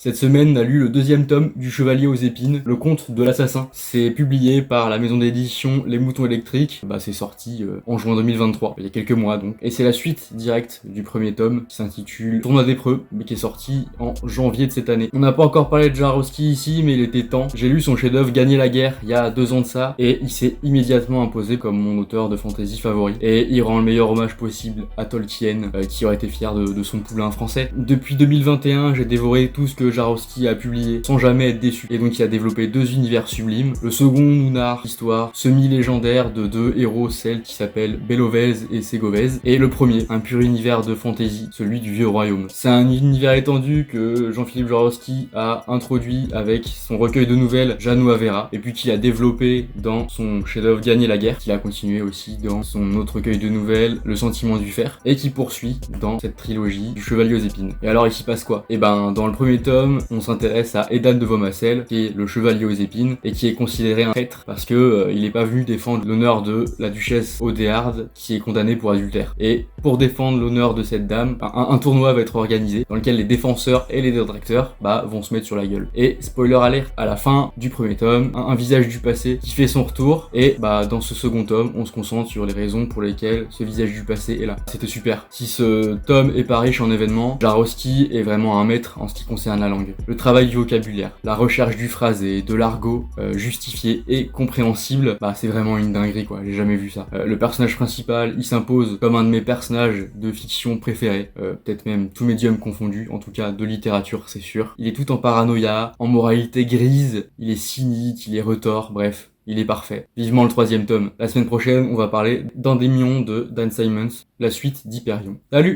Cette semaine a lu le deuxième tome du Chevalier aux épines, le conte de l'assassin. C'est publié par la maison d'édition Les Moutons Électriques. C'est sorti en juin 2023, il y a quelques mois donc. Et c'est la suite directe du premier tome qui s'intitule Tournoi des Preux, mais qui est sorti en janvier de cette année. On n'a pas encore parlé de Jaworski ici, mais il était temps. J'ai lu son chef-d'œuvre Gagner la guerre il y a 2 ans de ça, et il s'est immédiatement imposé comme mon auteur de fantasy favori. Et il rend le meilleur hommage possible à Tolkien, qui aurait été fier de son poulain français. Depuis 2021, j'ai dévoré tout ce que Jaworski a publié sans jamais être déçu. Et donc il a développé 2 univers sublimes. Le second nous narre l'histoire semi-légendaire de 2 héros celtes qui s'appellent Belovez et Segovez. Et le premier, un pur univers de fantasy, celui du Vieux Royaume. C'est un univers étendu que Jean-Philippe Jaworski a introduit avec son recueil de nouvelles Jano Avera, et puis qu'il a développé dans son chef-d'œuvre Gagner la guerre, qu'il a continué aussi dans son autre recueil de nouvelles Le Sentiment du Fer, et qui poursuit dans cette trilogie du Chevalier aux épines. Et alors il s'y passe quoi ? Dans le premier tome, on s'intéresse à Edan de Vaumassel, qui est le chevalier aux épines, et qui est considéré un traître parce que il est pas venu défendre l'honneur de la duchesse Odéarde, qui est condamnée pour adultère. Et pour défendre l'honneur de cette dame, un tournoi va être organisé, dans lequel les défenseurs et les détracteurs vont se mettre sur la gueule. Et spoiler alert, à la fin du premier tome, un visage du passé qui fait son retour, et dans ce second tome, on se concentre sur les raisons pour lesquelles ce visage du passé est là. C'était super. Si ce tome est pas riche en événements, Jaworski est vraiment un maître en ce qui concerne la langue. Le travail du vocabulaire, la recherche du phrasé, de l'argot justifié et compréhensible, c'est vraiment une dinguerie quoi, j'ai jamais vu ça. Le personnage principal, il s'impose comme un de mes personnages de fiction préférés, peut-être même tout médium confondu, en tout cas de littérature c'est sûr. Il est tout en paranoïa, en moralité grise, il est cynique, il est retors, bref. Il est parfait. Vivement le 3e tome. La semaine prochaine, on va parler d'Endymion de Dan Simmons, la suite d'Hyperion. Salut!